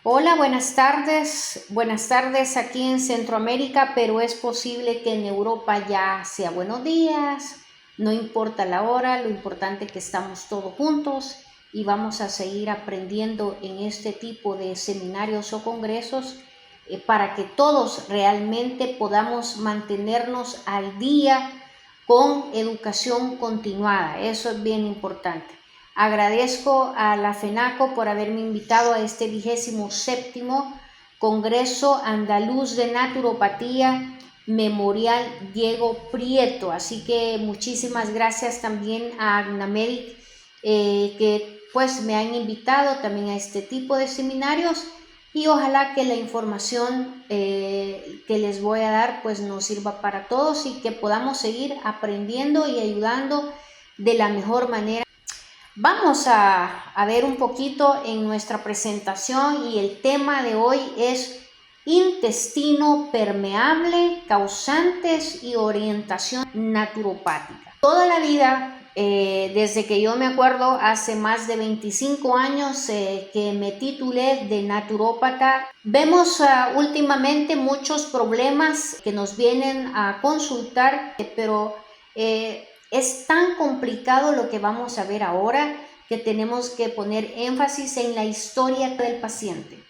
Hola, buenas tardes. Buenas tardes aquí en Centroamérica, pero es posible que en Europa ya sea buenos días. No importa la hora, lo importante es que estamos todos juntos y vamos a seguir aprendiendo en este tipo de seminarios o congresos para que todos realmente podamos mantenernos al día con educación continuada. Eso es bien importante. Agradezco a la FENACO por haberme invitado a este 27º Congreso Andaluz de Naturopatía Memorial Diego Prieto. Así que muchísimas gracias también a Agnamedic que pues me han invitado también a este tipo de seminarios y ojalá que la información que les voy a dar pues nos sirva para todos y que podamos seguir aprendiendo y ayudando de la mejor manera. Vamos a ver un poquito en nuestra presentación y el tema de hoy es intestino permeable, causantes y orientación naturopática. Toda la vida, desde que yo me acuerdo, hace más de 25 años que me titulé de naturópata, vemos últimamente muchos problemas que nos vienen a consultar, pero es tan complicado lo que vamos a ver ahora que tenemos que poner énfasis en la historia del paciente.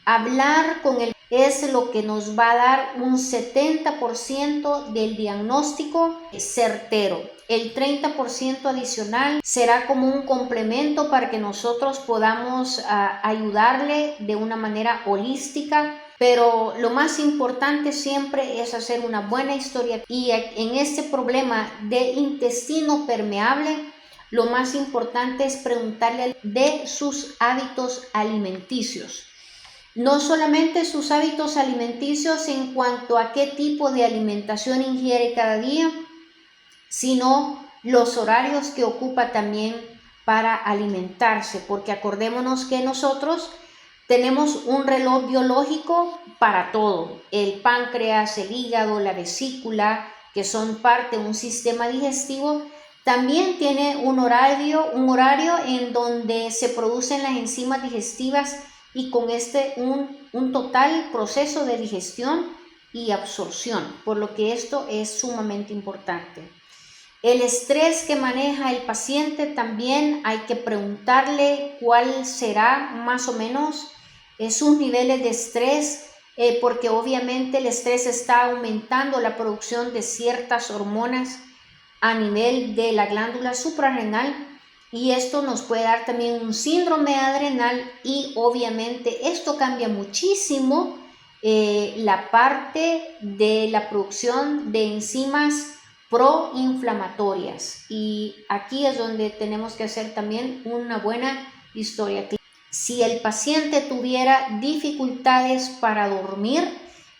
Hablar con él es lo que nos va a dar un 70% del diagnóstico certero. El 30% adicional será como un complemento para que nosotros podamos ayudarle de una manera holística. Pero lo más importante siempre es hacer una buena historia. Y en este problema de intestino permeable, lo más importante es preguntarle de sus hábitos alimenticios. No solamente sus hábitos alimenticios en cuanto a qué tipo de alimentación ingiere cada día, sino los horarios que ocupa también para alimentarse, porque acordémonos que nosotros tenemos un reloj biológico para todo, el páncreas, el hígado, la vesícula, que son parte de un sistema digestivo, también tiene un horario en donde se producen las enzimas digestivas y con un total proceso de digestión y absorción, por lo que esto es sumamente importante. El estrés que maneja el paciente también hay que preguntarle cuál será más o menos sus niveles de estrés, porque obviamente el estrés está aumentando la producción de ciertas hormonas a nivel de la glándula suprarrenal y esto nos puede dar también un síndrome adrenal y obviamente esto cambia muchísimo la parte de la producción de enzimas proinflamatorias y aquí es donde tenemos que hacer también una buena historia clínica. Si el paciente tuviera dificultades para dormir,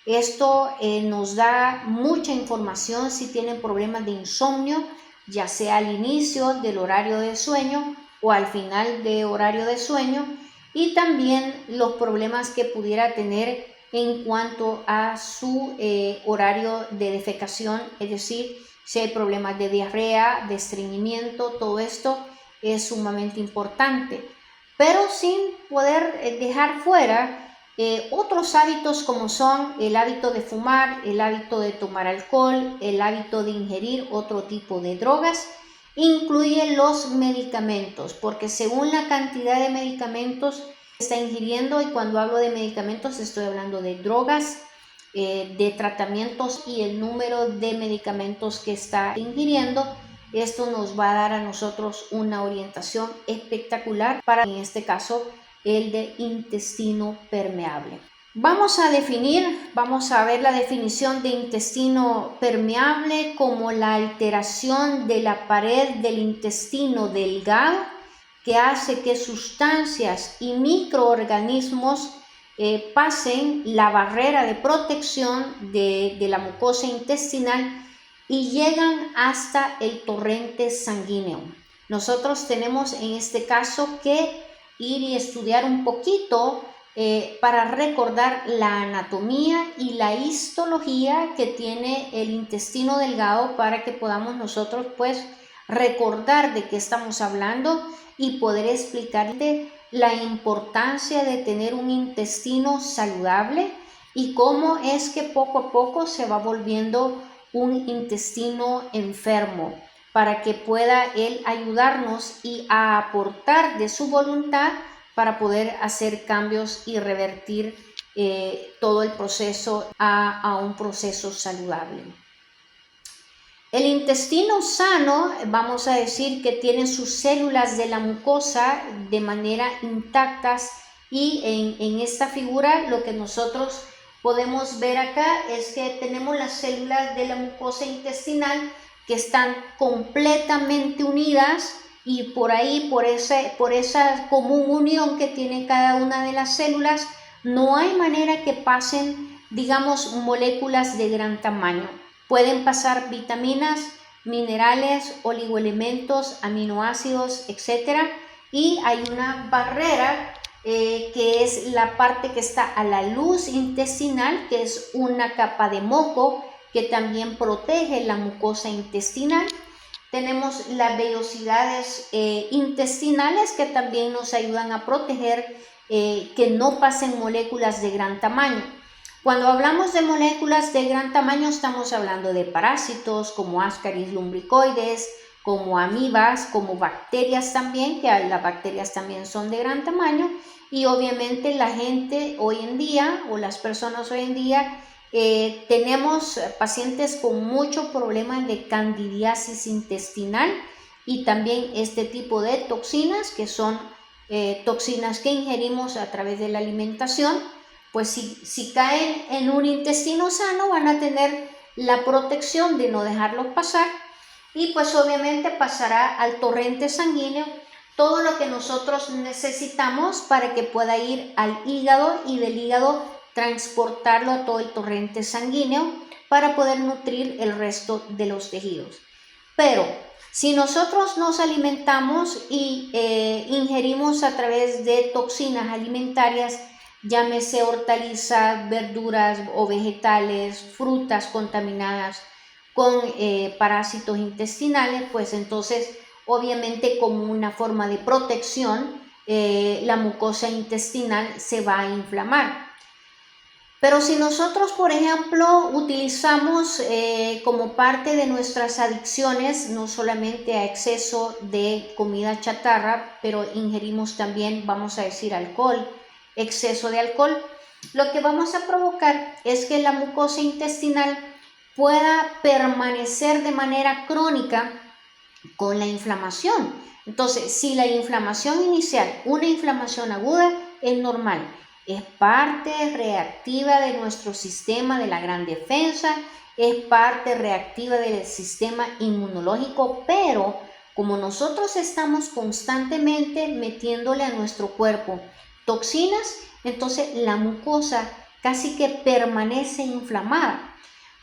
esto nos da mucha información si tienen problemas de insomnio, ya sea al inicio del horario de sueño o al final de horario de sueño, y también los problemas que pudiera tener en cuanto a su horario de defecación, es decir, si hay problemas de diarrea, de estreñimiento, todo esto es sumamente importante, pero sin poder dejar fuera otros hábitos como son el hábito de fumar, el hábito de tomar alcohol, el hábito de ingerir otro tipo de drogas, incluye los medicamentos, porque según la cantidad de medicamentos que está ingiriendo, y cuando hablo de medicamentos estoy hablando de drogas, de tratamientos y el número de medicamentos que está ingiriendo, esto nos va a dar a nosotros una orientación espectacular para, en este caso, el de intestino permeable. Vamos a ver la definición de intestino permeable como la alteración de la pared del intestino delgado que hace que sustancias y microorganismos pasen la barrera de protección de la mucosa intestinal y llegan hasta el torrente sanguíneo. Nosotros tenemos en este caso que ir y estudiar un poquito para recordar la anatomía y la histología que tiene el intestino delgado para que podamos nosotros pues recordar de qué estamos hablando y poder explicarle la importancia de tener un intestino saludable y cómo es que poco a poco se va volviendo un intestino enfermo para que pueda él ayudarnos y a aportar de su voluntad para poder hacer cambios y revertir todo el proceso a un proceso saludable. El intestino sano, vamos a decir que tiene sus células de la mucosa de manera intactas y en esta figura lo que nosotros podemos ver acá es que tenemos las células de la mucosa intestinal que están completamente unidas y por ahí, por esa común unión que tiene cada una de las células, no hay manera que pasen, digamos, moléculas de gran tamaño. Pueden pasar vitaminas, minerales, oligoelementos, aminoácidos, etc. Y hay una barrera que es la parte que está a la luz intestinal, que es una capa de moco que también protege la mucosa intestinal. Tenemos las vellosidades intestinales que también nos ayudan a proteger que no pasen moléculas de gran tamaño. Cuando hablamos de moléculas de gran tamaño estamos hablando de parásitos como Ascaris lumbricoides, como amibas, como bacterias también, que las bacterias también son de gran tamaño y obviamente la gente hoy en día o las personas hoy en día tenemos pacientes con muchos problemas de candidiasis intestinal y también este tipo de toxinas que son toxinas que ingerimos a través de la alimentación. Pues si caen en un intestino sano van a tener la protección de no dejarlos pasar y pues obviamente pasará al torrente sanguíneo todo lo que nosotros necesitamos para que pueda ir al hígado y del hígado transportarlo a todo el torrente sanguíneo para poder nutrir el resto de los tejidos. Pero si nosotros nos alimentamos y ingerimos a través de toxinas alimentarias, llámese hortalizas, verduras o vegetales, frutas contaminadas con parásitos intestinales, pues entonces obviamente como una forma de protección la mucosa intestinal se va a inflamar. Pero si nosotros, por ejemplo, utilizamos como parte de nuestras adicciones, no solamente a exceso de comida chatarra, pero ingerimos también, vamos a decir, alcohol, exceso de alcohol, lo que vamos a provocar es que la mucosa intestinal pueda permanecer de manera crónica con la inflamación. Entonces, si la inflamación inicial, una inflamación aguda, es normal. Es parte reactiva de nuestro sistema de la gran defensa, es parte reactiva del sistema inmunológico, pero como nosotros estamos constantemente metiéndole a nuestro cuerpo toxinas, entonces la mucosa casi que permanece inflamada.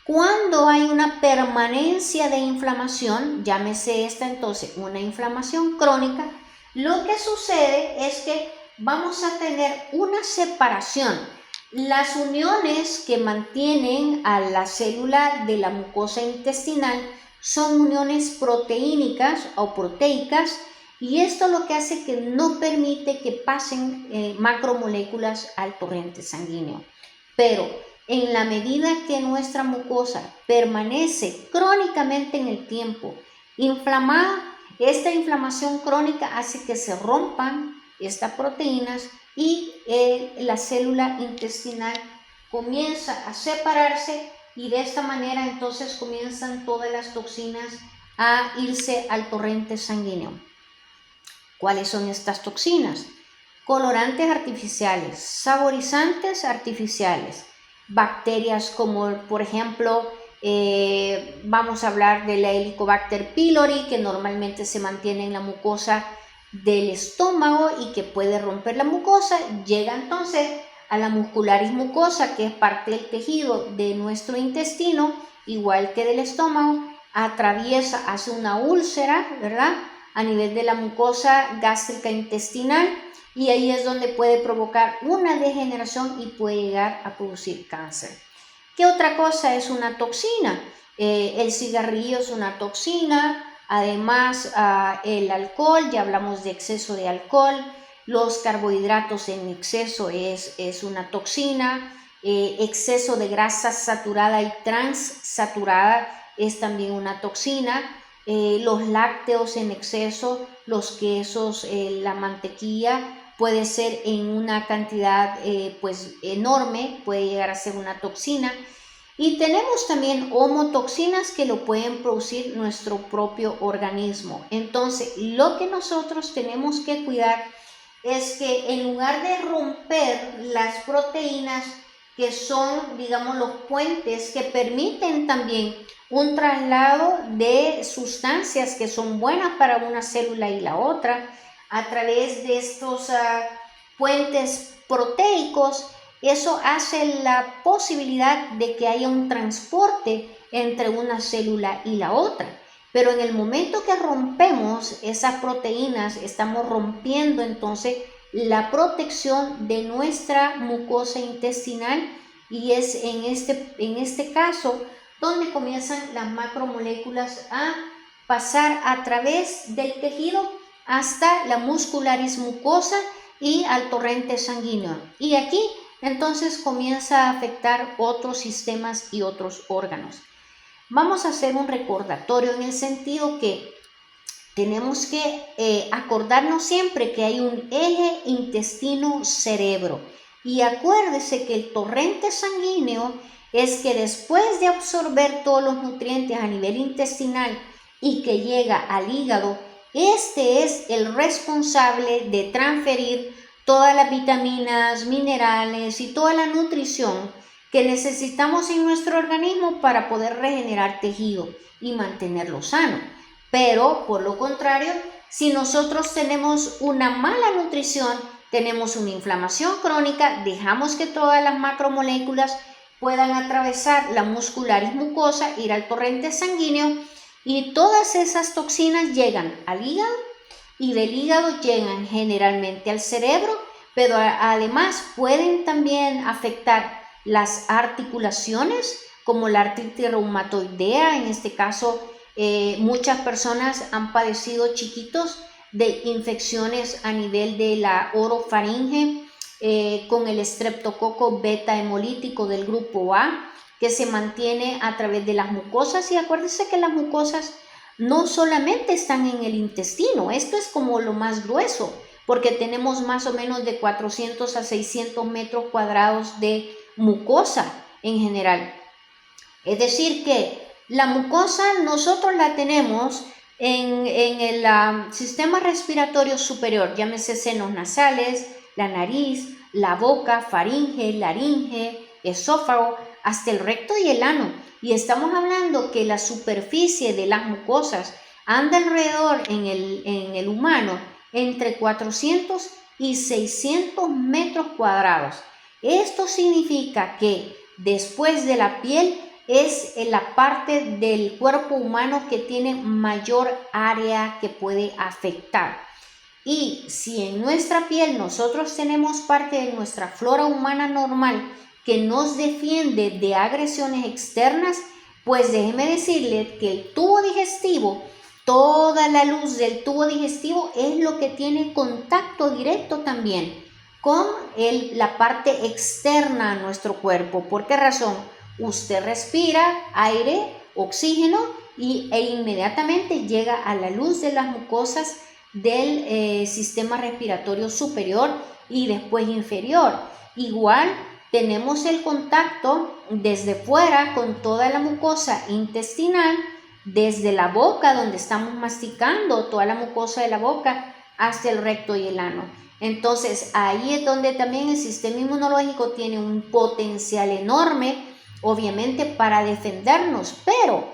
Cuando hay una permanencia de inflamación, llámese esta entonces una inflamación crónica, lo que sucede es que vamos a tener una separación. Las uniones que mantienen a la célula de la mucosa intestinal son uniones proteínicas o proteicas y esto lo que hace que no permite que pasen macromoléculas al torrente sanguíneo. Pero en la medida que nuestra mucosa permanece crónicamente en el tiempo inflamada, esta inflamación crónica hace que se rompan estas proteínas y la célula intestinal comienza a separarse y de esta manera entonces comienzan todas las toxinas a irse al torrente sanguíneo. ¿Cuáles son estas toxinas? Colorantes artificiales, saborizantes artificiales, bacterias como por ejemplo vamos a hablar de la Helicobacter pylori que normalmente se mantiene en la mucosa del estómago y que puede romper la mucosa, llega entonces a la muscularis mucosa que es parte del tejido de nuestro intestino, igual que del estómago, atraviesa, hace una úlcera, ¿verdad? A nivel de la mucosa gástrica intestinal y ahí es donde puede provocar una degeneración y puede llegar a producir cáncer. ¿Qué otra cosa es una toxina? El cigarrillo es una toxina, además el alcohol, ya hablamos de exceso de alcohol, Los carbohidratos en exceso es una toxina. Exceso de grasa saturada y transsaturada es también una toxina. Los lácteos en exceso, los quesos, la mantequilla, puede ser en una cantidad pues enorme, puede llegar a ser una toxina. Y tenemos también homotoxinas que lo pueden producir nuestro propio organismo. Entonces, lo que nosotros tenemos que cuidar es que en lugar de romper las proteínas que son, digamos, los puentes que permiten también un traslado de sustancias que son buenas para una célula y la otra, a través de estos puentes proteicos, eso hace la posibilidad de que haya un transporte entre una célula y la otra. Pero en el momento que rompemos esas proteínas, estamos rompiendo entonces la protección de nuestra mucosa intestinal, y es en este caso donde comienzan las macromoléculas a pasar a través del tejido hasta la muscularis mucosa y al torrente sanguíneo. Y aquí entonces comienza a afectar otros sistemas y otros órganos. Vamos a hacer un recordatorio en el sentido que tenemos que acordarnos siempre que hay un eje intestino-cerebro. Y acuérdese que el torrente sanguíneo es que después de absorber todos los nutrientes a nivel intestinal y que llega al hígado, este es el responsable de transferir todas las vitaminas, minerales y toda la nutrición que necesitamos en nuestro organismo para poder regenerar tejido y mantenerlo sano. Pero, por lo contrario, si nosotros tenemos una mala nutrición, tenemos una inflamación crónica, dejamos que todas las macromoléculas puedan atravesar la muscularis mucosa, ir al torrente sanguíneo, y todas esas toxinas llegan al hígado, y del hígado llegan generalmente al cerebro, pero además pueden también afectar las articulaciones, como la artritis reumatoidea. En este caso, muchas personas han padecido chiquitos de infecciones a nivel de la orofaringe con el estreptococo beta hemolítico del grupo A, que se mantiene a través de las mucosas. Y acuérdense que las mucosas no solamente están en el intestino, esto es como lo más grueso, porque tenemos más o menos de 400 a 600 metros cuadrados de mucosa en general. Es decir que la mucosa nosotros la tenemos en el sistema respiratorio superior, llámese senos nasales, la nariz, la boca, faringe, laringe, esófago, hasta el recto y el ano. Y estamos hablando que la superficie de las mucosas anda alrededor en el humano entre 400 y 600 metros cuadrados. Esto significa que después de la piel es la parte del cuerpo humano que tiene mayor área que puede afectar. Y si en nuestra piel nosotros tenemos parte de nuestra flora humana normal que nos defiende de agresiones externas, pues déjeme decirle que el tubo digestivo, toda la luz del tubo digestivo es lo que tiene contacto directo también con la parte externa a nuestro cuerpo. ¿Por qué razón? Usted respira aire, oxígeno e inmediatamente llega a la luz de las mucosas del sistema respiratorio superior y después inferior. Igual tenemos el contacto desde fuera con toda la mucosa intestinal, desde la boca donde estamos masticando, toda la mucosa de la boca, hasta el recto y el ano. Entonces ahí es donde también el sistema inmunológico tiene un potencial enorme, obviamente, para defendernos. Pero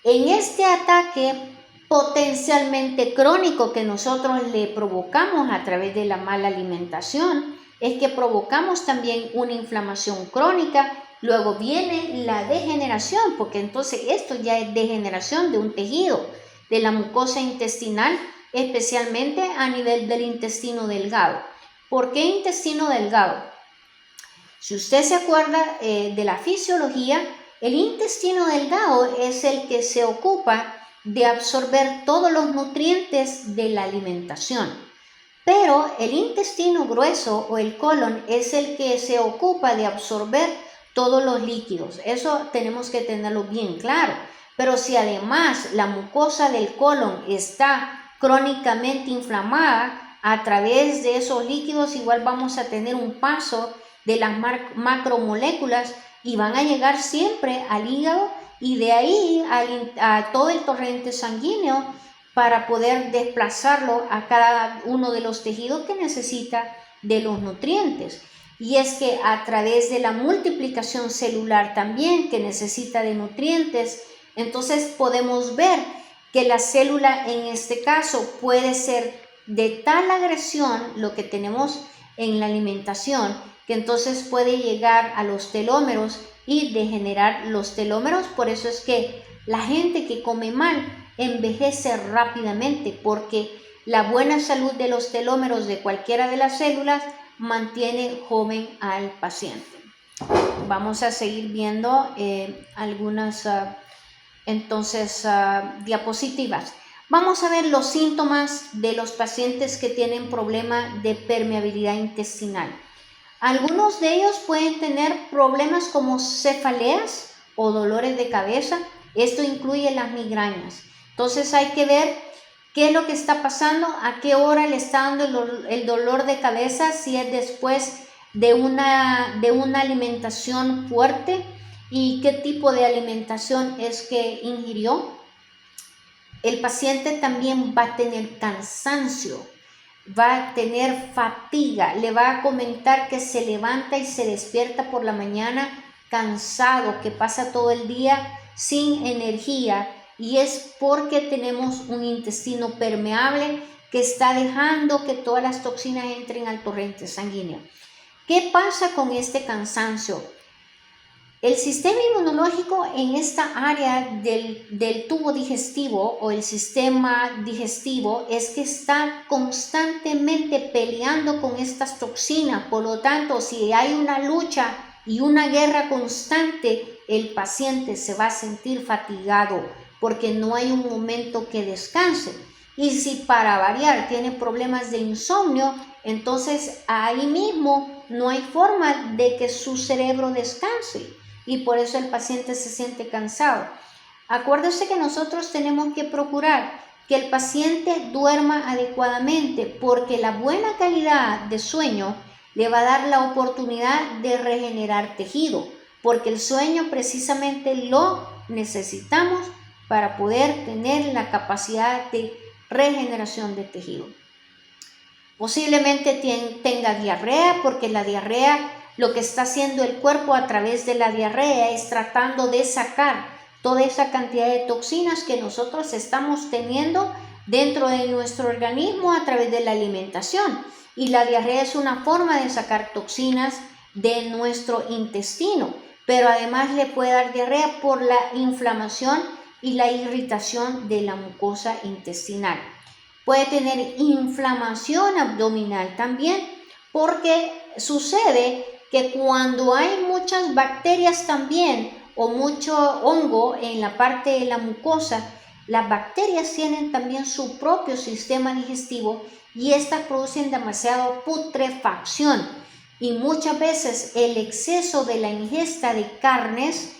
en este ataque potencialmente crónico que nosotros le provocamos a través de la mala alimentación, es que provocamos también una inflamación crónica. Luego viene la degeneración, porque entonces esto ya es degeneración de un tejido, de la mucosa intestinal, especialmente a nivel del intestino delgado. ¿Por qué intestino delgado? Si usted se acuerda de la fisiología, el intestino delgado es el que se ocupa de absorber todos los nutrientes de la alimentación. Pero el intestino grueso o el colon es el que se ocupa de absorber todos los líquidos. Eso tenemos que tenerlo bien claro. Pero si además la mucosa del colon está crónicamente inflamada, a través de esos líquidos igual vamos a tener un paso de las macromoléculas y van a llegar siempre al hígado y de ahí a todo el torrente sanguíneo para poder desplazarlo a cada uno de los tejidos que necesita de los nutrientes. Y es que a través de la multiplicación celular también, que necesita de nutrientes, entonces podemos ver que la célula en este caso puede ser de tal agresión, lo que tenemos en la alimentación, que entonces puede llegar a los telómeros y degenerar los telómeros. Por eso es que la gente que come mal envejece rápidamente, porque la buena salud de los telómeros de cualquiera de las células mantiene joven al paciente. Vamos a seguir viendo algunas diapositivas. Vamos a ver los síntomas de los pacientes que tienen problema de permeabilidad intestinal. Algunos de ellos pueden tener problemas como cefaleas o dolores de cabeza. Esto incluye las migrañas. Entonces hay que ver qué es lo que está pasando, a qué hora le está dando el dolor de cabeza, si es después de una alimentación fuerte y qué tipo de alimentación es que ingirió. El paciente también va a tener cansancio, va a tener fatiga, le va a comentar que se levanta y se despierta por la mañana cansado, que pasa todo el día sin energía, y es porque tenemos un intestino permeable que está dejando que todas las toxinas entren al torrente sanguíneo. ¿Qué pasa con este cansancio? El sistema inmunológico en esta área del tubo digestivo o el sistema digestivo es que está constantemente peleando con estas toxinas. Por lo tanto, si hay una lucha y una guerra constante, el paciente se va a sentir fatigado porque no hay un momento que descanse. Y si para variar tiene problemas de insomnio, entonces ahí mismo no hay forma de que su cerebro descanse. Y por eso el paciente se siente cansado. Acuérdese que nosotros tenemos que procurar que el paciente duerma adecuadamente, porque la buena calidad de sueño le va a dar la oportunidad de regenerar tejido, porque el sueño precisamente lo necesitamos para poder tener la capacidad de regeneración de tejido. Posiblemente tenga diarrea, porque la diarrea, lo que está haciendo el cuerpo a través de la diarrea es tratando de sacar toda esa cantidad de toxinas que nosotros estamos teniendo dentro de nuestro organismo a través de la alimentación. Y la diarrea es una forma de sacar toxinas de nuestro intestino, pero además le puede dar diarrea por la inflamación y la irritación de la mucosa intestinal. Puede tener inflamación abdominal también, porque sucede que cuando hay muchas bacterias también o mucho hongo en la parte de la mucosa, las bacterias tienen también su propio sistema digestivo y estas producen demasiada putrefacción. Y muchas veces el exceso de la ingesta de carnes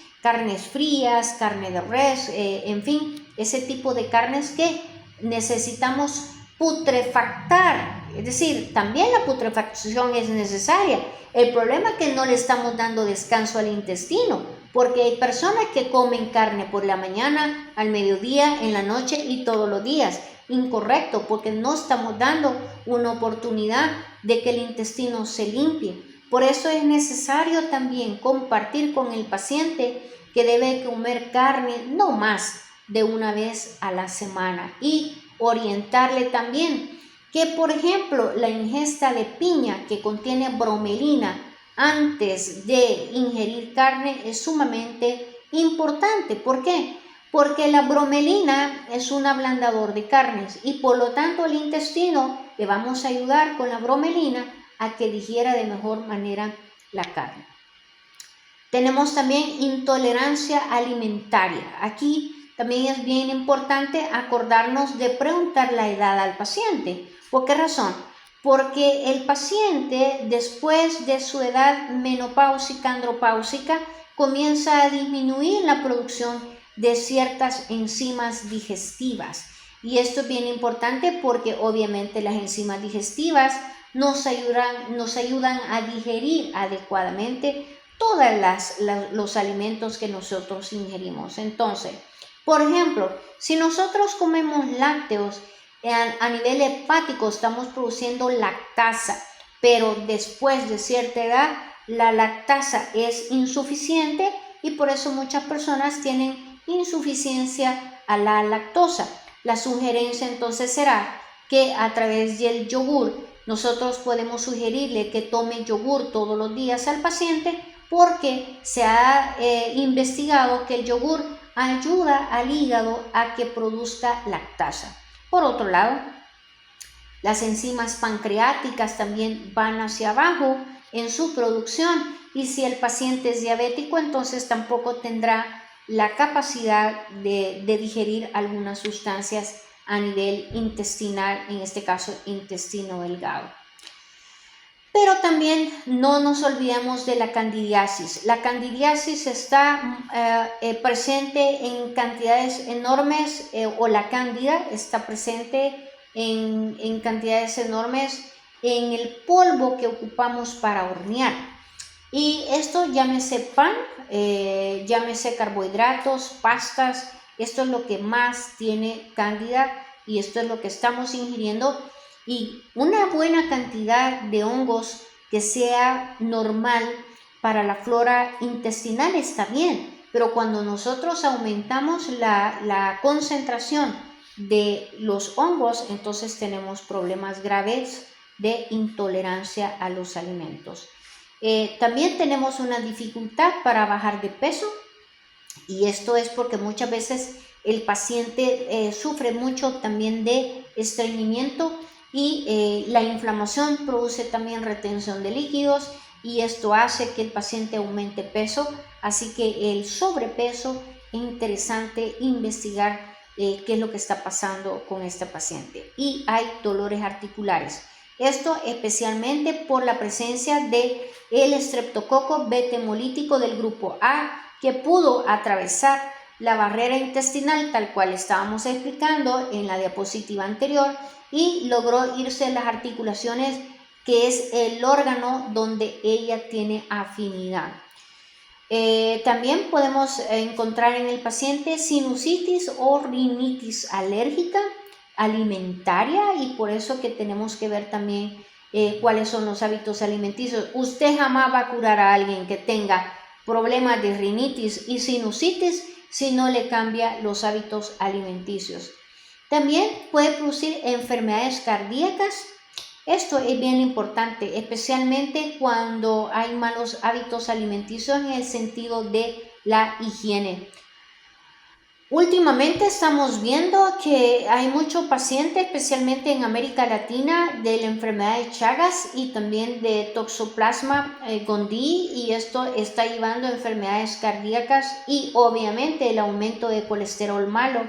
frías, carne de res, en fin, ese tipo de carnes que necesitamos putrefactar, es decir, también la putrefacción es necesaria. El problema es que no le estamos dando descanso al intestino, porque hay personas que comen carne por la mañana, al mediodía, en la noche y todos los días. Incorrecto, porque no estamos dando una oportunidad de que el intestino se limpie. Por eso es necesario también compartir con el paciente que debe comer carne no más de una vez a la semana y orientarle también que, por ejemplo, la ingesta de piña que contiene bromelina antes de ingerir carne es sumamente importante. ¿Por qué? Porque la bromelina es un ablandador de carnes y por lo tanto el intestino le vamos a ayudar con la bromelina a que digiera de mejor manera la carne. Tenemos también intolerancia alimentaria. Aquí también es bien importante acordarnos de preguntar la edad al paciente. ¿Por qué razón? porque el paciente después de su edad menopáusica, andropáusica, comienza a disminuir la producción de ciertas enzimas digestivas. Y esto es bien importante porque obviamente las enzimas digestivas nos ayudan a digerir adecuadamente todos los alimentos que nosotros ingerimos. Entonces, por ejemplo, si nosotros comemos lácteos, a nivel hepático estamos produciendo lactasa, pero después de cierta edad la lactasa es insuficiente y por eso muchas personas tienen insuficiencia a la lactosa. La sugerencia entonces será que a través del yogur nosotros podemos sugerirle que tome yogur todos los días al paciente porque se ha investigado que el yogur ayuda al hígado a que produzca lactasa. Por otro lado, las enzimas pancreáticas también van hacia abajo en su producción y si el paciente es diabético, entonces tampoco tendrá la capacidad de digerir algunas sustancias a nivel intestinal, en este caso intestino delgado. Pero también no nos olvidemos de la candidiasis. La candidiasis está presente en cantidades enormes, o la cándida está presente en cantidades enormes en el polvo que ocupamos para hornear. Y esto llámese pan, llámese carbohidratos, pastas, esto es lo que más tiene cándida y esto es lo que estamos ingiriendo. Y una buena cantidad de hongos que sea normal para la flora intestinal está bien, pero cuando nosotros aumentamos la concentración de los hongos, entonces tenemos problemas graves de intolerancia a los alimentos. También tenemos una dificultad para bajar de peso y esto es porque muchas veces el paciente sufre mucho también de estreñimiento y la inflamación produce también retención de líquidos y esto hace que el paciente aumente peso, así que el sobrepeso es interesante investigar qué es lo que está pasando con este paciente. Y hay dolores articulares. Esto especialmente por la presencia de el estreptococo beta hemolítico del grupo A que pudo atravesar la barrera intestinal tal cual estábamos explicando en la diapositiva anterior y logró irse a las articulaciones, que es el órgano donde ella tiene afinidad. También podemos encontrar en el paciente sinusitis o rinitis alérgica alimentaria y por eso que tenemos que ver también cuáles son los hábitos alimenticios. Usted jamás va a curar a alguien que tenga problemas de rinitis y sinusitis si no le cambia los hábitos alimenticios. También puede producir enfermedades cardíacas. Esto es bien importante, especialmente cuando hay malos hábitos alimenticios en el sentido de la higiene. Últimamente estamos viendo que hay muchos pacientes, especialmente en América Latina, de la enfermedad de Chagas y también de Toxoplasma gondii, y esto está llevando a enfermedades cardíacas y obviamente el aumento de colesterol malo.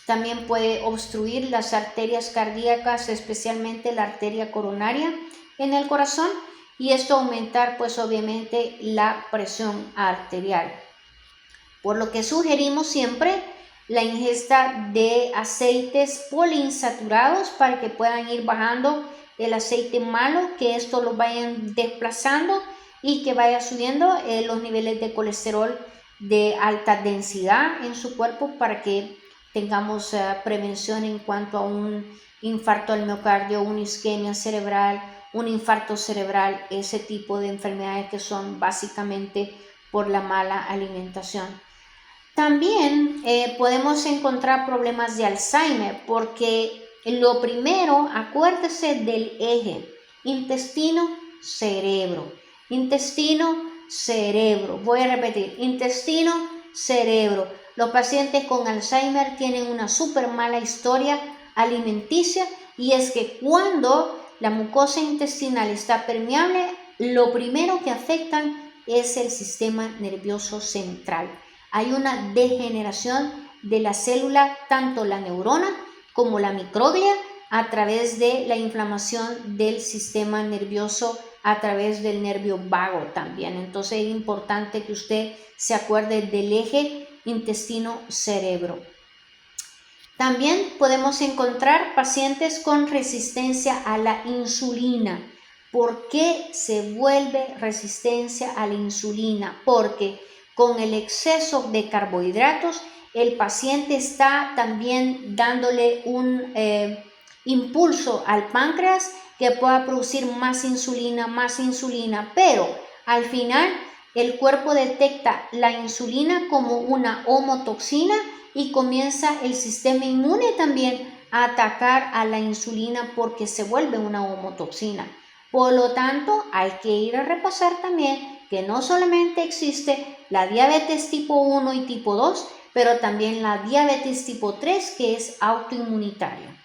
También puede obstruir las arterias cardíacas, especialmente la arteria coronaria en el corazón, y esto aumentar pues obviamente la presión arterial. Por lo que sugerimos siempre la ingesta de aceites poliinsaturados para que puedan ir bajando el aceite malo, que esto lo vayan desplazando y que vaya subiendo los niveles de colesterol de alta densidad en su cuerpo para que tengamos prevención en cuanto a un infarto al miocardio, una isquemia cerebral, un infarto cerebral, ese tipo de enfermedades que son básicamente por la mala alimentación. También podemos encontrar problemas de Alzheimer porque lo primero, acuérdese del eje intestino-cerebro, intestino-cerebro. Voy a repetir, intestino-cerebro. Los pacientes con Alzheimer tienen una súper mala historia alimenticia y es que cuando la mucosa intestinal está permeable, lo primero que afectan es el sistema nervioso central. Hay una degeneración de la célula, tanto la neurona como la microglia, a través de la inflamación del sistema nervioso, a través del nervio vago también. Entonces es importante que usted se acuerde del eje intestino-cerebro. También podemos encontrar pacientes con resistencia a la insulina. ¿Por qué se vuelve resistencia a la insulina? Porque con el exceso de carbohidratos, el paciente está también dándole un impulso al páncreas que pueda producir más insulina, pero al final el cuerpo detecta la insulina como una homotoxina y comienza el sistema inmune también a atacar a la insulina porque se vuelve una homotoxina. Por lo tanto, hay que ir a repasar también que no solamente existe la diabetes tipo 1 y tipo 2, pero también la diabetes tipo 3, que es autoinmunitaria.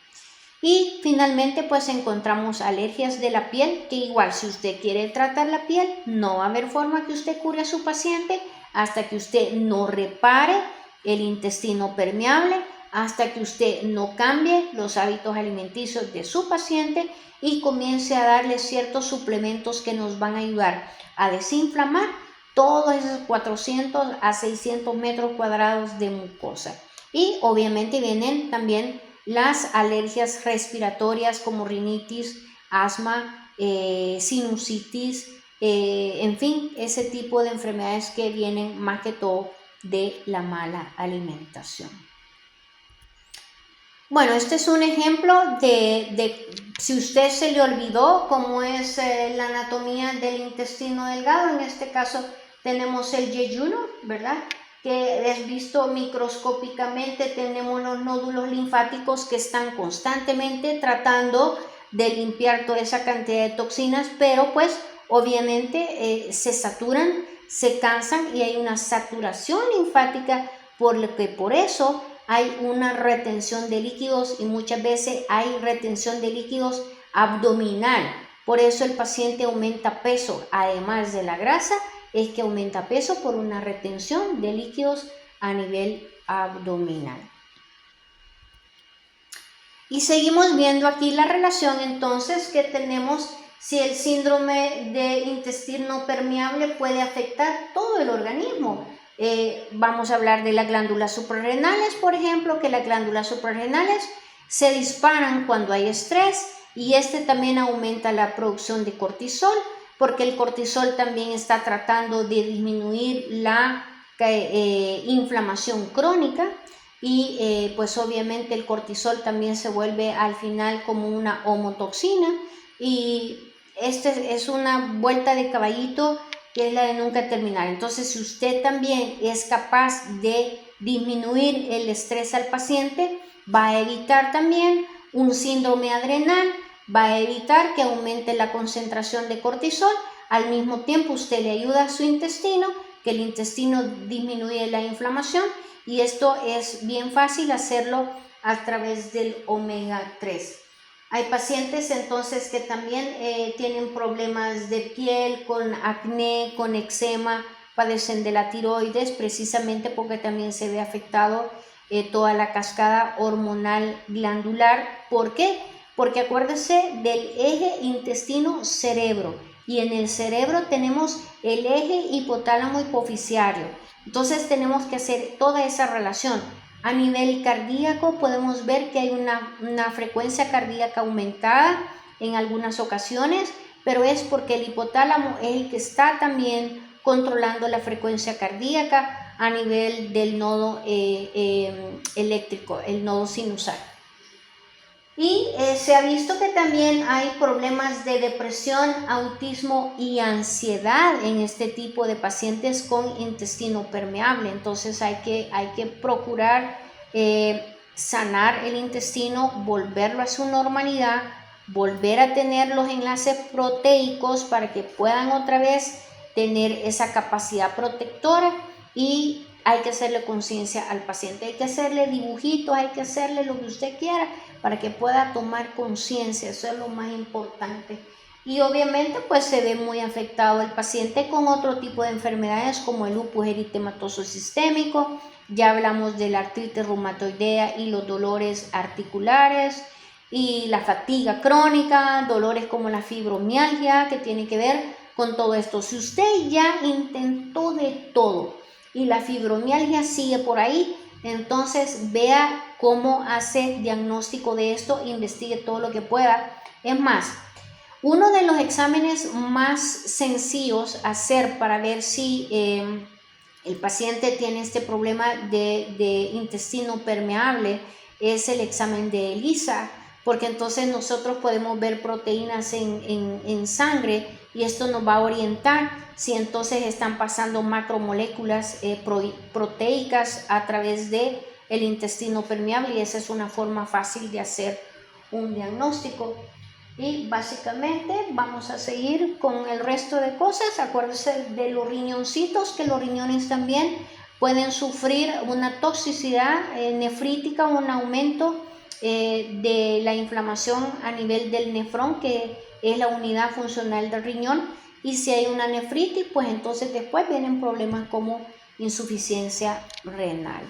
Y finalmente pues encontramos alergias de la piel, que igual si usted quiere tratar la piel, no va a haber forma que usted cure a su paciente hasta que usted no repare el intestino permeable, hasta que usted no cambie los hábitos alimenticios de su paciente y comience a darle ciertos suplementos que nos van a ayudar a desinflamar todos esos 400 a 600 metros cuadrados de mucosa. Y obviamente vienen también las alergias respiratorias como rinitis, asma, sinusitis, en fin, ese tipo de enfermedades que vienen más que todo de la mala alimentación. Bueno, este es un ejemplo de si usted se le olvidó cómo es la anatomía del intestino delgado. En este caso tenemos el yeyuno, ¿verdad? Que es visto microscópicamente. Tenemos los nódulos linfáticos que están constantemente tratando de limpiar toda esa cantidad de toxinas, pero pues obviamente se saturan, se cansan y hay una saturación linfática, por lo que por eso hay una retención de líquidos y muchas veces hay retención de líquidos abdominal. Por eso el paciente aumenta peso, además de la grasa, es que aumenta peso por una retención de líquidos a nivel abdominal. Y seguimos viendo aquí la relación entonces que tenemos si el síndrome de intestino permeable puede afectar todo el organismo. Vamos a hablar de las glándulas suprarrenales, por ejemplo, que las glándulas suprarrenales se disparan cuando hay estrés y este también aumenta la producción de cortisol, porque el cortisol también está tratando de disminuir la inflamación crónica y pues obviamente el cortisol también se vuelve al final como una homotoxina y este es una vuelta de caballito que es la de nunca terminar. Entonces, si usted también es capaz de disminuir el estrés al paciente, va a evitar también un síndrome adrenal, va a evitar que aumente la concentración de cortisol. Al mismo tiempo, usted le ayuda a su intestino, que el intestino disminuye la inflamación y esto es bien fácil hacerlo a través del omega 3. Hay pacientes entonces que también tienen problemas de piel, con acné, con eczema, padecen de la tiroides, precisamente porque también se ve afectado toda la cascada hormonal glandular. ¿Por qué? Porque acuérdese del eje intestino-cerebro y en el cerebro tenemos el eje hipotálamo hipoficiario. Entonces tenemos que hacer toda esa relación. A nivel cardíaco podemos ver que hay una frecuencia cardíaca aumentada en algunas ocasiones, pero es porque el hipotálamo es el que está también controlando la frecuencia cardíaca a nivel del nodo eléctrico, el nodo sinusal. Y se ha visto que también hay problemas de depresión, autismo y ansiedad en este tipo de pacientes con intestino permeable. Entonces hay que procurar sanar el intestino, volverlo a su normalidad, volver a tener los enlaces proteicos para que puedan otra vez tener esa capacidad protectora y hay que hacerle conciencia al paciente, hay que hacerle dibujitos, hay que hacerle lo que usted quiera para que pueda tomar conciencia, eso es lo más importante. Y obviamente pues se ve muy afectado el paciente con otro tipo de enfermedades como el lupus eritematoso sistémico, ya hablamos de la artritis reumatoidea y los dolores articulares, y la fatiga crónica, dolores como la fibromialgia que tiene que ver con todo esto. Si usted ya intentó de todo y la fibromialgia sigue por ahí, entonces vea cómo hace diagnóstico de esto, investigue todo lo que pueda. Es más, uno de los exámenes más sencillos a hacer para ver si el paciente tiene este problema de intestino permeable es el examen de ELISA, porque entonces nosotros podemos ver proteínas en sangre y esto nos va a orientar si entonces están pasando macromoléculas proteicas a través de el intestino permeable, y esa es una forma fácil de hacer un diagnóstico. Y básicamente vamos a seguir con el resto de cosas. Acuérdense de los riñoncitos, que los riñones también pueden sufrir una toxicidad nefrítica, un aumento de la inflamación a nivel del nefrón, que es la unidad funcional del riñón. Y si hay una nefritis, pues entonces después vienen problemas como insuficiencia renal.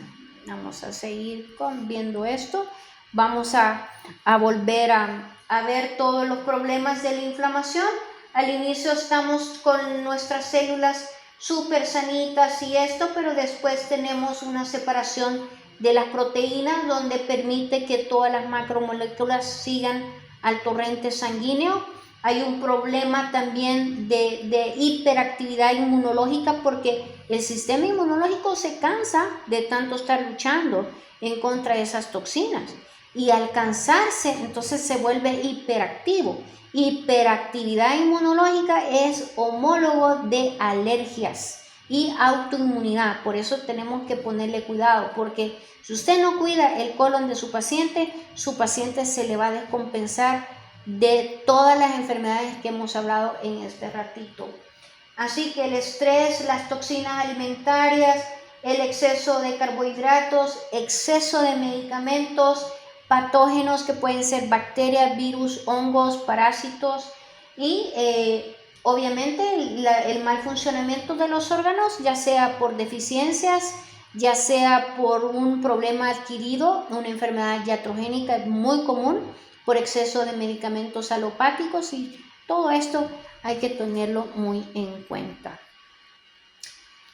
Vamos a seguir viendo esto. Vamos a volver a ver todos los problemas de la inflamación. Al inicio estamos con nuestras células súper sanitas y esto, pero después tenemos una separación de las proteínas donde permite que todas las macromoléculas sigan al torrente sanguíneo. Hay un problema también de hiperactividad inmunológica, porque el sistema inmunológico se cansa de tanto estar luchando en contra de esas toxinas. Y al cansarse, entonces se vuelve hiperactivo. Hiperactividad inmunológica es homólogo de alergias y autoinmunidad. Por eso tenemos que ponerle cuidado, porque si usted no cuida el colon de su paciente se le va a descompensar de todas las enfermedades que hemos hablado en este ratito. Así que el estrés, las toxinas alimentarias, el exceso de carbohidratos, exceso de medicamentos, patógenos que pueden ser bacterias, virus, hongos, parásitos y obviamente el mal funcionamiento de los órganos, ya sea por deficiencias, ya sea por un problema adquirido, una enfermedad iatrogénica muy común por exceso de medicamentos alopáticos, y todo esto hay que tenerlo muy en cuenta.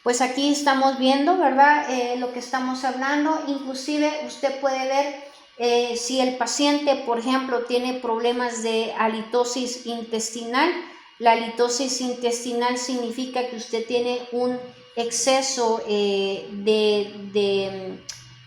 Pues aquí estamos viendo, ¿verdad? Lo que estamos hablando. Inclusive usted puede ver si el paciente, por ejemplo, tiene problemas de halitosis intestinal. La halitosis intestinal significa que usted tiene un exceso de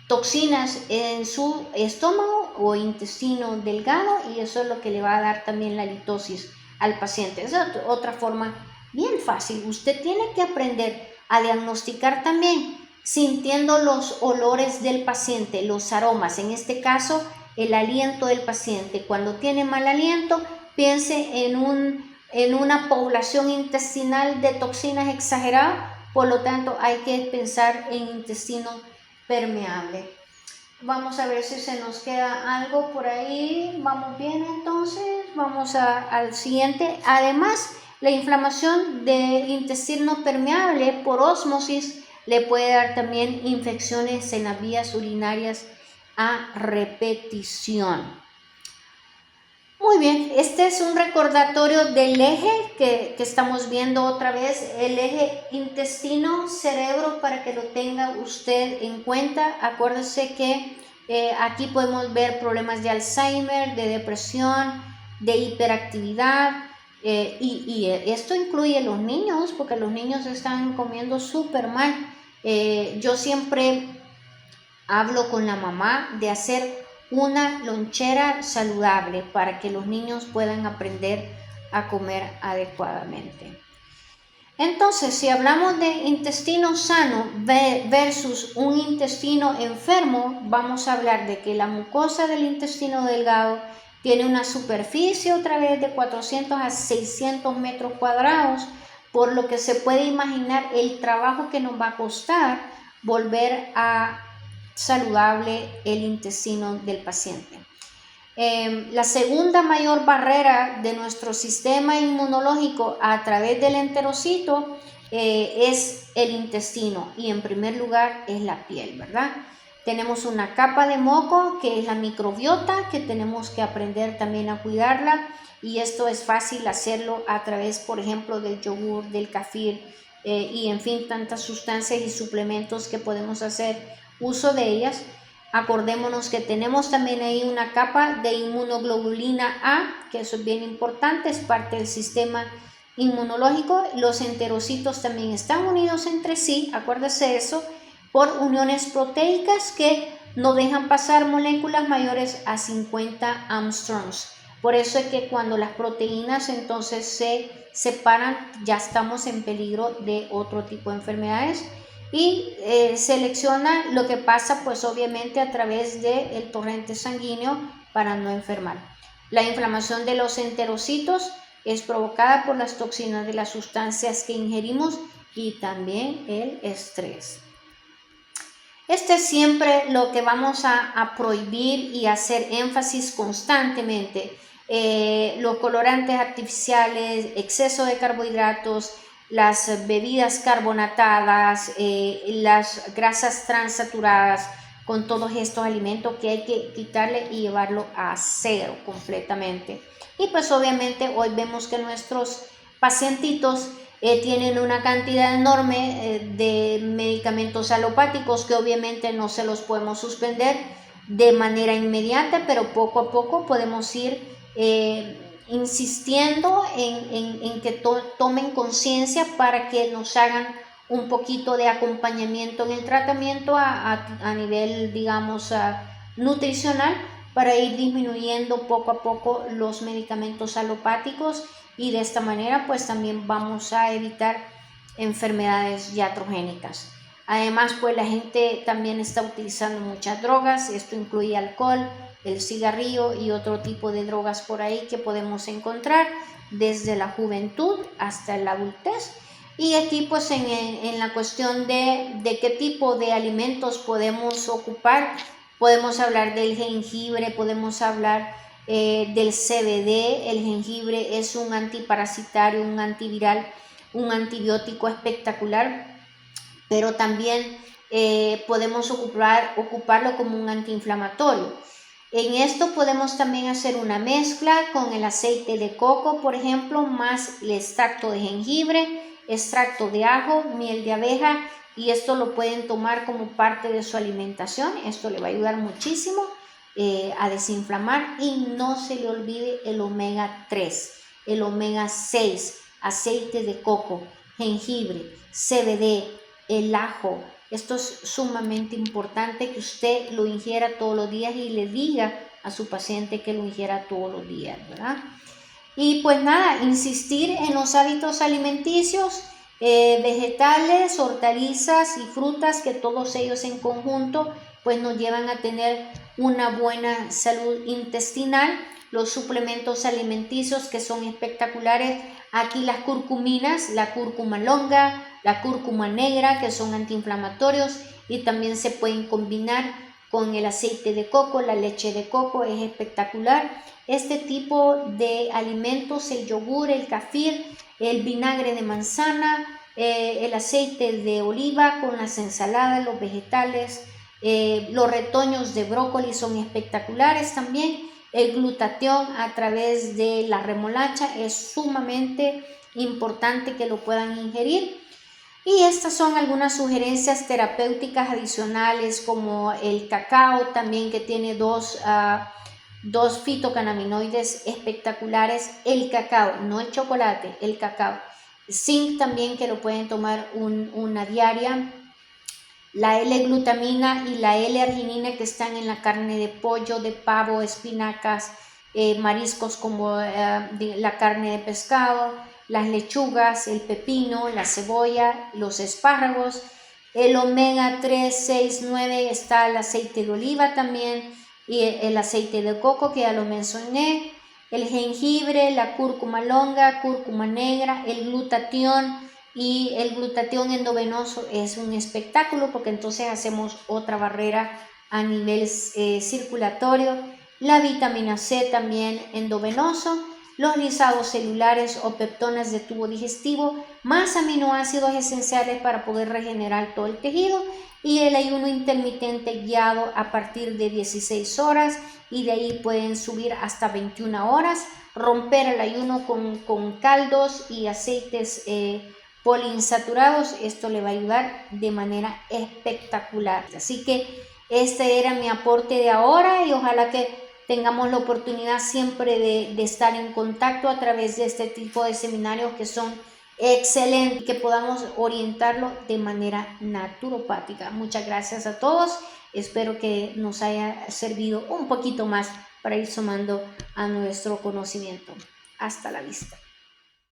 toxinas en su estómago o intestino delgado, y eso es lo que le va a dar también la halitosis al paciente. Esa es otra forma bien fácil. Usted tiene que aprender a diagnosticar también sintiendo los olores del paciente, los aromas, en este caso el aliento del paciente. Cuando tiene mal aliento, piense en una población intestinal de toxinas exagerada, por lo tanto hay que pensar en intestino permeable. Vamos a ver si se nos queda algo por ahí. Vamos bien, entonces vamos al siguiente. Además, la inflamación del intestino permeable por ósmosis le puede dar también infecciones en las vías urinarias a repetición. Muy bien, este es un recordatorio del eje que estamos viendo otra vez, el eje intestino-cerebro, para que lo tenga usted en cuenta. Acuérdese que aquí podemos ver problemas de Alzheimer, de depresión, de hiperactividad, y esto incluye a los niños, porque los niños están comiendo súper mal. Yo siempre hablo con la mamá de hacer una lonchera saludable para que los niños puedan aprender a comer adecuadamente. Entonces, si hablamos de intestino sano versus un intestino enfermo, vamos a hablar de que la mucosa del intestino delgado tiene una superficie otra vez de 400 a 600 metros cuadrados, por lo que se puede imaginar el trabajo que nos va a costar volver a saludable el intestino del paciente. La segunda mayor barrera de nuestro sistema inmunológico a través del enterocito es el intestino, y en primer lugar es la piel, ¿verdad? Tenemos una capa de moco que es la microbiota, que tenemos que aprender también a cuidarla, y esto es fácil hacerlo a través, por ejemplo, del yogur, del kefir y en fin, tantas sustancias y suplementos que podemos hacer uso de ellas. Acordémonos que tenemos también ahí una capa de inmunoglobulina A, que eso es bien importante, es parte del sistema inmunológico. Los enterocitos también están unidos entre sí, acuérdese de eso, por uniones proteicas que no dejan pasar moléculas mayores a 50 Armstrongs. Por eso es que cuando las proteínas entonces se separan, ya estamos en peligro de otro tipo de enfermedades. Y selecciona lo que pasa pues obviamente a través del torrente sanguíneo para no enfermar. La inflamación de los enterocitos es provocada por las toxinas de las sustancias que ingerimos y también el estrés. Este es siempre lo que vamos a prohibir y hacer énfasis constantemente. Los colorantes artificiales, exceso de carbohidratos, las bebidas carbonatadas, las grasas transaturadas, con todos estos alimentos que hay que quitarle y llevarlo a cero completamente. Y pues obviamente hoy vemos que nuestros pacientitos tienen una cantidad enorme de medicamentos alopáticos que obviamente no se los podemos suspender de manera inmediata, pero poco a poco podemos ir insistiendo en que tomen conciencia para que nos hagan un poquito de acompañamiento en el tratamiento a nivel, digamos, nutricional, para ir disminuyendo poco a poco los medicamentos alopáticos, y de esta manera pues también vamos a evitar enfermedades iatrogénicas. Además pues la gente también está utilizando muchas drogas, esto incluye alcohol, el cigarrillo y otro tipo de drogas por ahí que podemos encontrar desde la juventud hasta la adultez. Y aquí pues en la cuestión de qué tipo de alimentos podemos ocupar, podemos hablar del jengibre, podemos hablar del CBD. El jengibre es un antiparasitario, un antiviral, un antibiótico espectacular, pero también podemos ocuparlo como un antiinflamatorio. En esto podemos también hacer una mezcla con el aceite de coco, por ejemplo, más el extracto de jengibre, extracto de ajo, miel de abeja, y esto lo pueden tomar como parte de su alimentación. Esto le va a ayudar muchísimo a desinflamar, y no se le olvide el omega 3, el omega 6, aceite de coco, jengibre, CBD, el ajo. Esto es sumamente importante que usted lo ingiera todos los días y le diga a su paciente que lo ingiera todos los días, ¿verdad? Y pues nada, insistir en los hábitos alimenticios, vegetales, hortalizas y frutas, que todos ellos en conjunto pues nos llevan a tener una buena salud intestinal. Los suplementos alimenticios que son espectaculares, aquí las curcuminas, la cúrcuma longa, la cúrcuma negra, que son antiinflamatorios y también se pueden combinar con el aceite de coco, la leche de coco, es espectacular. Este tipo de alimentos, el yogur, el kefir, el vinagre de manzana, el aceite de oliva con las ensaladas, los vegetales, los retoños de brócoli son espectaculares también. El glutatión a través de la remolacha es sumamente importante que lo puedan ingerir. Y estas son algunas sugerencias terapéuticas adicionales, como el cacao también, que tiene dos fitocannabinoides espectaculares. El cacao, no el chocolate, el cacao. Zinc también, que lo pueden tomar una diaria. La L-glutamina y la L-arginina, que están en la carne de pollo, de pavo, espinacas, mariscos como la carne de pescado, las lechugas, el pepino, la cebolla, los espárragos. El omega 3, 6, 9 está el aceite de oliva también, y el aceite de coco, que ya lo mencioné, el jengibre, la cúrcuma longa, cúrcuma negra, el glutatión. Y el glutatión endovenoso es un espectáculo, porque entonces hacemos otra barrera a nivel circulatorio. La vitamina C también endovenoso. Los lisados celulares o peptonas de tubo digestivo más aminoácidos esenciales para poder regenerar todo el tejido, y el ayuno intermitente guiado a partir de 16 horas y de ahí pueden subir hasta 21 horas, romper el ayuno con caldos y aceites poliinsaturados. Esto le va a ayudar de manera espectacular. Así que este era mi aporte de ahora y ojalá que tengamos la oportunidad siempre de estar en contacto a través de este tipo de seminarios que son excelentes, que podamos orientarlo de manera naturopática. Muchas gracias a todos. Espero que nos haya servido un poquito más para ir sumando a nuestro conocimiento. Hasta la vista.